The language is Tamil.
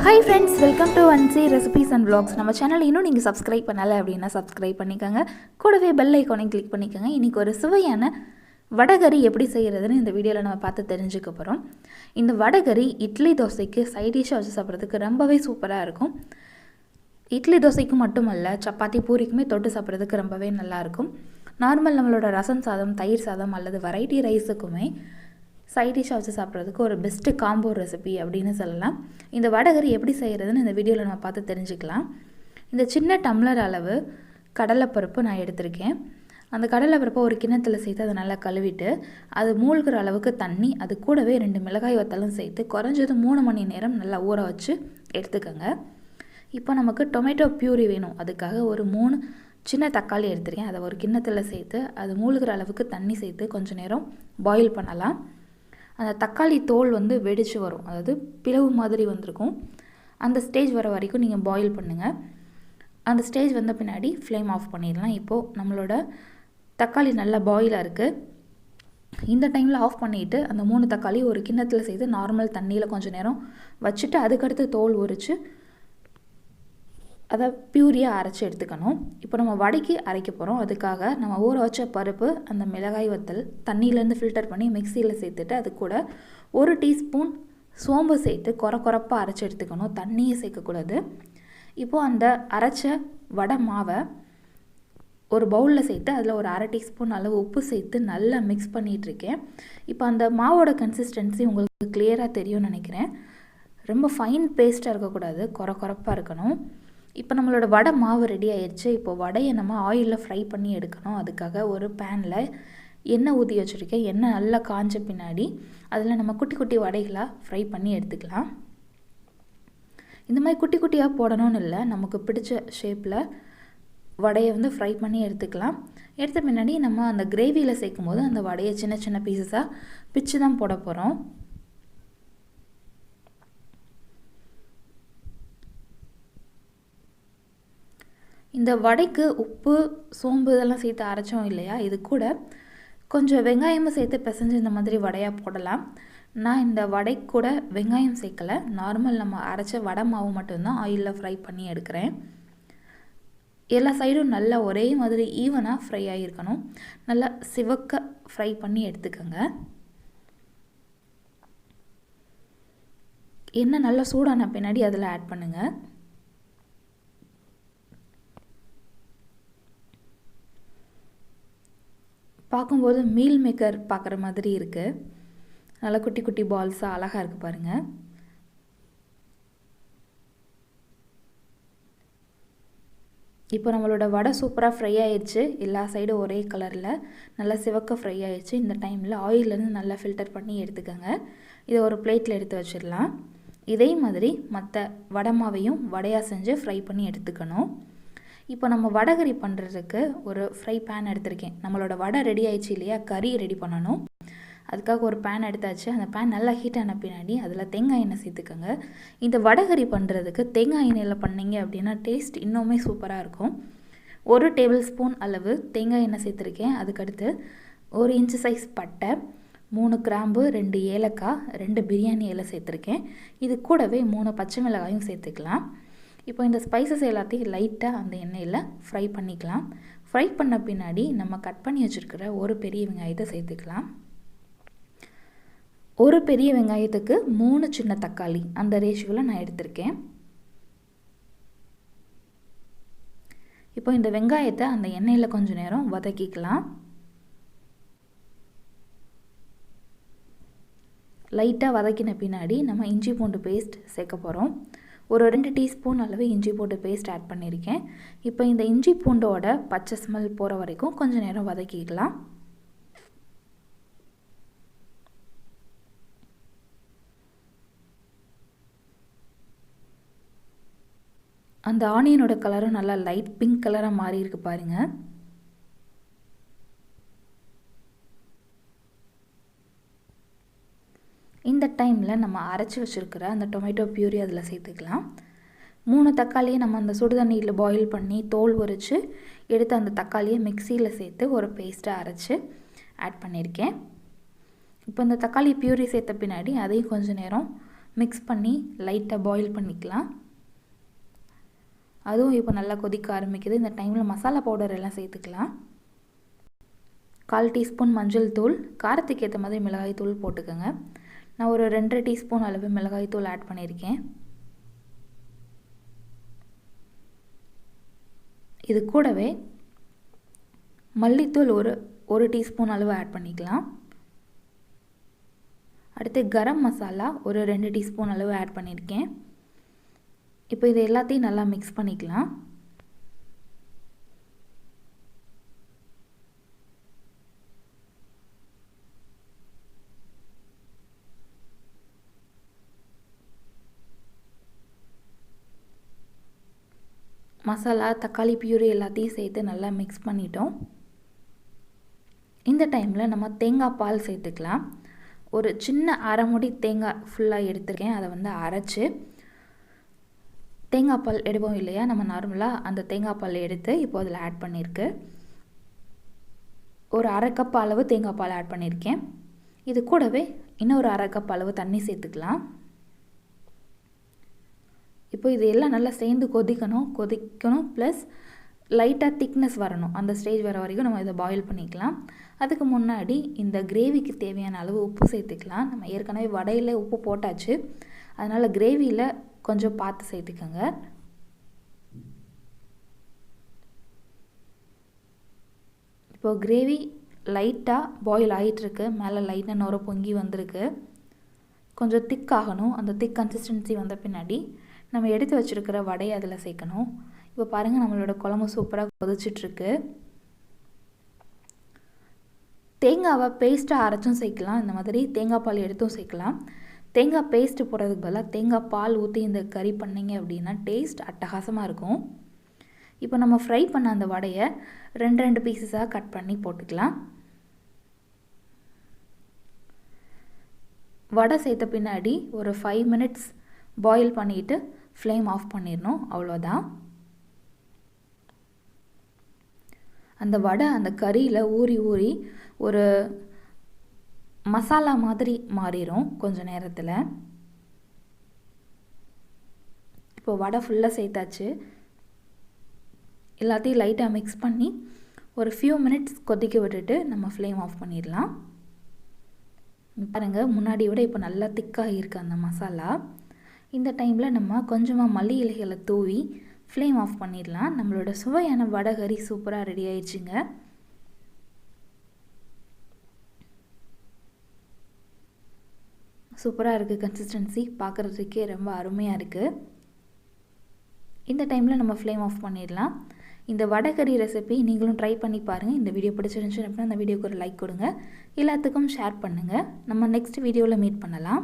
Hi friends, welcome to Ansi Recipes and Vlogs. நம்ம சேனல் இன்னும் நீங்கள் சப்ஸ்கிரைப் பண்ணலை அப்படின்னா சப்ஸ்கிரைப் பண்ணிக்கோங்க. கூடவே பெல் ஐக்கானை கிளிக் பண்ணிக்கோங்க. இன்றைக்கி ஒரு சுவையான வடகறி எப்படி செய்கிறதுன்னு இந்த வீடியோவில் நம்ம பார்த்து தெரிஞ்சுக்க போகிறோம். இந்த வடகறி இட்லி தோசைக்கு சைட் டிஷ்ஷாக வச்சு சாப்பிட்றதுக்கு ரொம்பவே சூப்பராக இருக்கும். இட்லி தோசைக்கு மட்டுமல்ல, சப்பாத்தி பூரிக்குமே தொட்டு சாப்பிட்றதுக்கு ரொம்பவே நல்லாயிருக்கும். நார்மல் நம்மளோட ரசம் சாதம், தயிர் சாதம் அல்லது வெரைட்டி ரைஸுக்குமே சைட் டிஷ்ஷாக வச்சு சாப்பிட்றதுக்கு ஒரு பெஸ்ட்டு காம்போ ரெசிபி அப்படின்னு சொல்லலாம். இந்த வடகறி எப்படி செய்கிறதுன்னு இந்த வீடியோவில் நம்ம பார்த்து தெரிஞ்சுக்கலாம். இந்த சின்ன டம்ளர் அளவு கடலைப்பருப்பு நான் எடுத்திருக்கேன். அந்த கடலைப்பருப்பை ஒரு கிண்ணத்தில் சேர்த்து அதை நல்லா கழுவிட்டு அது மூழ்கிற அளவுக்கு தண்ணி, அது கூடவே 2 மிளகாய் வத்தலும் சேர்த்து குறைஞ்சது 3 மணி நேரம் நல்லா ஊற வச்சு எடுத்துக்கோங்க. இப்போ நமக்கு டொமேட்டோ பியூரி வேணும். அதுக்காக ஒரு 3 சின்ன தக்காளி எடுத்திருக்கேன். அதை ஒரு கிண்ணத்தில் சேர்த்து அது மூழ்கிற அளவுக்கு தண்ணி சேர்த்து கொஞ்சம் நேரம் பாயில் பண்ணலாம். அந்த தக்காளி தோல் வெடிச்சு வரும், அதாவது பிளவு மாதிரி வந்திருக்கும். அந்த ஸ்டேஜ் வர வரைக்கும் நீங்கள் பாயில் பண்ணுங்கள். அந்த ஸ்டேஜ் வந்த பின்னாடி ஃப்ளேம் ஆஃப் பண்ணிடலாம். இப்போது நம்மளோட தக்காளி நல்லா பாயிலாக இருக்குது. இந்த டைமில் ஆஃப் பண்ணிவிட்டு அந்த 3 தக்காளி ஒரு கிண்ணத்தில் செய்து நார்மல் தண்ணியில் கொஞ்சம் நேரம் வச்சுட்டு அதுக்கடுத்து தோல் உரித்து அதை பியூரியாக அரைச்சி எடுத்துக்கணும். இப்போ நம்ம வடைக்கு அரைக்க போகிறோம். அதுக்காக நம்ம ஊற வச்ச பருப்பு, அந்த மிளகாய் வத்தல் தண்ணியிலேருந்து ஃபில்டர் பண்ணி மிக்சியில் சேர்த்துட்டு அது கூட 1 டீஸ்பூன் சோம்பு சேர்த்து குறப்பாக அரைச்சி எடுத்துக்கணும். தண்ணியை சேர்க்கக்கூடாது. இப்போது அந்த அரைச்ச வடை மாவை ஒரு பவுலில் சேர்த்து அதில் ஒரு 1/2 டீஸ்பூன் அளவு உப்பு சேர்த்து நல்லா மிக்ஸ் பண்ணிகிட்ருக்கேன். இப்போ அந்த மாவோட கன்சிஸ்டன்சி உங்களுக்கு கிளியராக தெரியும்னு நினைக்கிறேன். ரொம்ப ஃபைன் பேஸ்ட்டாக இருக்கக்கூடாது, குறப்பாக இருக்கணும். இப்போ நம்மளோட வடை மாவு ரெடி ஆயிடுச்சு. இப்போ வடையை நம்ம ஆயிலில் ஃப்ரை பண்ணி எடுக்கணும். அதுக்காக ஒரு பேனில் எண்ணெய் ஊற்றி வச்சுருக்கேன். எண்ணெய் நல்லா காஞ்ச பின்னாடி அதில் நம்ம குட்டி குட்டி வடைகளாக ஃப்ரை பண்ணி எடுத்துக்கலாம். இந்த மாதிரி குட்டி குட்டியாக போடணும்னு இல்லை, நமக்கு பிடிச்ச ஷேப்பில் வடையை ஃப்ரை பண்ணி எடுத்துக்கலாம். எடுத்த பின்னாடி நம்ம அந்த கிரேவியில் சேர்க்கும் போது அந்த வடையை சின்ன சின்ன பீசஸாக பிச்சு தான் போட போகிறோம். இந்த வடைக்கு உப்பு, சோம்பு இதெல்லாம் சேர்த்து அரைச்சோம் இல்லையா, இது கூட கொஞ்சம் வெங்காயமும் சேர்த்து பிசைஞ்சு இந்த மாதிரி வடையாக போடலாம். நான் இந்த வடை கூட வெங்காயம் சேர்க்கலை, நார்மல் நம்ம அரைச்ச வடை மாவு மட்டும்தான் ஆயிலில் ஃப்ரை பண்ணி எடுக்கிறேன். எல்லா சைடும் நல்லா ஒரே மாதிரி ஈவனாக ஃப்ரை ஆகியிருக்கணும். நல்லா சிவக்க ஃப்ரை பண்ணி எடுத்துக்கோங்க. எண்ணெய் நல்லா சூடான பின்னாடி அதில் ஆட் பண்ணுங்கள். பார்க்கும்போது மீல் மேக்கர் பார்க்குற மாதிரி இருக்குது. நல்லா குட்டி குட்டி பால்ஸாக அழகாக இருக்குது பாருங்கள். இப்போ நம்மளோட வடை சூப்பராக ஃப்ரை ஆயிடுச்சு. எல்லா சைடும் ஒரே கலரில் நல்லா சிவக்க ஃப்ரை ஆயிடுச்சு. இந்த டைமில் ஆயிலேருந்து நல்லா ஃபில்டர் பண்ணி எடுத்துக்கோங்க. இதை ஒரு பிளேட்டில் எடுத்து வச்சிடலாம். இதே மாதிரி மற்ற வடை மாவையும் வடையாக செஞ்சு ஃப்ரை பண்ணி எடுத்துக்கணும். இப்போ நம்ம வடகறி பண்ணுறதுக்கு ஒரு ஃப்ரை பேன் எடுத்திருக்கேன். நம்மளோட வடை ரெடி ஆயிடுச்சு இல்லையா, கறி ரெடி பண்ணணும். அதுக்காக ஒரு பேன் எடுத்தாச்சு. அந்த பேன் நல்லா ஹீட் ஆன பின்னாடி அதில் தேங்காய் எண்ணெய் சேர்த்துக்கோங்க. இந்த வடகறி பண்ணுறதுக்கு தேங்காய் எண்ணெயில் பண்ணிங்க அப்படின்னா டேஸ்ட் இன்னுமே சூப்பராக இருக்கும். 1 டேபிள் ஸ்பூன் அளவு தேங்காய் எண்ணெய் சேர்த்துருக்கேன். அதுக்கடுத்து 1 இன்ச்சு சைஸ் பட்டை, 3 கிராம்பு, 2 ஏலக்காய், 2 பிரியாணி இலை சேர்த்துருக்கேன். இது கூடவே 3 பச்சை மிளகாயும் சேர்த்துக்கலாம். இப்போ இந்த ஸ்பைசஸ் எல்லாத்தையும் லைட்டாக அந்த எண்ணெயில் ஃப்ரை பண்ணிக்கலாம். ஃப்ரை பண்ண பின்னாடி நம்ம கட் பண்ணி வச்சுருக்கிற ஒரு பெரிய வெங்காயத்தை சேர்த்துக்கலாம். ஒரு பெரிய வெங்காயத்துக்கு 3 சின்ன தக்காளி, அந்த ரேஷியோவில் நான் எடுத்திருக்கேன். இப்போ இந்த வெங்காயத்தை அந்த எண்ணெயில் கொஞ்சம் நேரம் வதக்கிக்கலாம். லைட்டாக வதக்கின பின்னாடி நம்ம இஞ்சி பூண்டு பேஸ்ட் சேர்க்க போகிறோம். ஒரு 2 டீஸ்பூன் அளவு இஞ்சி பூண்டு பேஸ்ட் ஆட் பண்ணியிருக்கேன். இப்போ இந்த இஞ்சி பூண்டோட பச்சை ஸ்மெல் போகிற வரைக்கும் கொஞ்சம் நேரம் வதக்கிக்கலாம். அந்த ஆனியனோட கலரும் நல்லா லைட் பிங்க் கலராக மாறி இருக்கு பாருங்கள். இந்த டைமில் நம்ம அரைச்சி வச்சுருக்கிற அந்த டொமேட்டோ பியூரி அதில் சேர்த்துக்கலாம். 3 தக்காளியை நம்ம அந்த சுடு தண்ணியில் பாயில் பண்ணி தோல் உரித்து எடுத்து அந்த தக்காளியை மிக்சியில் சேர்த்து ஒரு பேஸ்ட்டாக அரைச்சி ஆட் பண்ணியிருக்கேன். இப்போ இந்த தக்காளி பியூரி சேர்த்த பின்னாடி அதையும் கொஞ்சம் நேரம் மிக்ஸ் பண்ணி லைட்டாக பாயில் பண்ணிக்கலாம். அதுவும் இப்போ நல்லா கொதிக்க ஆரம்பிக்குது. இந்த டைமில் மசாலா பவுடர் எல்லாம் சேர்த்துக்கலாம். 1/4 டீஸ்பூன் மஞ்சள் தூள், காரத்துக்கு ஏற்ற மாதிரி மிளகாய் தூள் போட்டுக்கோங்க. நான் ஒரு 2 டீஸ்பூன் அளவு மிளகாய் தூள் ஆட் பண்ணியிருக்கேன். இது கூடவே மல்லித்தூள் ஒரு டீஸ்பூன் அளவு ஆட் பண்ணிக்கலாம். அடுத்து கரம் மசாலா ஒரு 2 டீஸ்பூன் அளவு ஆட் பண்ணியிருக்கேன். இப்போ இது எல்லாத்தையும் நல்லா மிக்ஸ் பண்ணிக்கலாம். மசாலா, தக்காளி பியூரி எல்லாத்தையும் சேர்த்து நல்லா மிக்ஸ் பண்ணிட்டோம். இந்த டைமில் நம்ம தேங்காய் பால் சேர்த்துக்கலாம். ஒரு சின்ன அரை மூடி தேங்காய் ஃபுல்லாக எடுத்துருக்கேன். அதை வந்து அரைச்சி தேங்காய் பால் எடுப்போம் இல்லையா, நம்ம நார்மலாக அந்த தேங்காய் பால் எடுத்து இப்போ அதில் ஆட் பண்ணியிருக்கு. ஒரு அரை கப் அளவு தேங்காய் பால் ஆட் பண்ணியிருக்கேன். இது கூடவே இன்னொரு அரை கப் அளவு தண்ணி சேர்த்துக்கலாம். இப்போ இது எல்லாம் நல்லா சேர்ந்து கொதிக்கணும் ப்ளஸ் லைட்டாக திக்னஸ் வரணும். அந்த ஸ்டேஜ் வர வரைக்கும் நம்ம இதை பாயில் பண்ணிக்கலாம். அதுக்கு முன்னாடி இந்த கிரேவிக்கு தேவையான அளவு உப்பு சேர்த்துக்கலாம். நம்ம ஏற்கனவே வடையில் உப்பு போட்டாச்சு, அதனால் கிரேவியில் கொஞ்சம் பார்த்து சேர்த்துக்கோங்க. இப்போது கிரேவி லைட்டாக பாயில் ஆகிட்டுருக்கு. மேலே லைட்டாக நுர பொங்கி வந்திருக்கு. கொஞ்சம் திக்காகணும். அந்த திக் கன்சிஸ்டன்சி வந்த பின்னாடி நம்ம எடுத்து வச்சுருக்கிற வடையை அதில் சேர்க்கணும். இப்போ பாருங்கள், நம்மளோட குழம்பு சூப்பராக கொதிச்சிட்ருக்கு. தேங்காவை பேஸ்ட்டாக அரைச்சும் சேர்க்கலாம். இந்த மாதிரி தேங்காய் பால் எடுத்தும் சேர்க்கலாம். தேங்காய் பேஸ்ட்டு போடுறதுக்கு பதிலாக தேங்காய் பால் ஊற்றி இந்த கறி பண்ணிங்க அப்படின்னா டேஸ்ட் அட்டகாசமாக இருக்கும். இப்போ நம்ம ஃப்ரை பண்ண அந்த வடையை 2 பீசஸாக கட் பண்ணி போட்டுக்கலாம். வடை சேர்த்த பின்னாடி ஒரு 5 மினிட்ஸ் பாயில் பண்ணிவிட்டு ஃப்ளேம் ஆஃப் பண்ணிடணும். அவ்வளோதான். அந்த வடை அந்த கறியில் ஊறி ஒரு மசாலா மாதிரி மாறிடும் கொஞ்ச நேரத்தில். இப்போ வடை ஃபுல்லாக சேர்த்தாச்சு. எல்லாத்தையும் லைட்டாக மிக்ஸ் பண்ணி ஒரு ஃபியூ மினிட்ஸ் கொதிக்க விட்டுட்டு நம்ம ஃப்ளேம் ஆஃப் பண்ணிடலாம். பாருங்கள், முன்னாடி விட இப்போ நல்லா திக்காக இருக்குது அந்த மசாலா. இந்த டைமில் நம்ம கொஞ்சமாக மல்லி இலைகளை தூவி ஃப்ளேம் ஆஃப் பண்ணிடலாம். நம்மளோட சுவையான வடகறி சூப்பராக ரெடி ஆயிடுச்சுங்க. சூப்பராக இருக்குது. கன்சிஸ்டன்சி பார்க்குறதுக்கே ரொம்ப அருமையாக இருக்குது. இந்த டைமில் நம்ம ஃப்ளேம் ஆஃப் பண்ணிடலாம். இந்த வடகறி ரெசிபி நீங்களும் ட்ரை பண்ணி பாருங்கள். இந்த வீடியோ பிடிச்சிருந்துச்சு அப்படின்னா அந்த வீடியோக்கு ஒரு லைக் கொடுங்க. எல்லாத்துக்கும் ஷேர் பண்ணுங்கள். நம்ம நெக்ஸ்ட் வீடியோவில் மீட் பண்ணலாம்.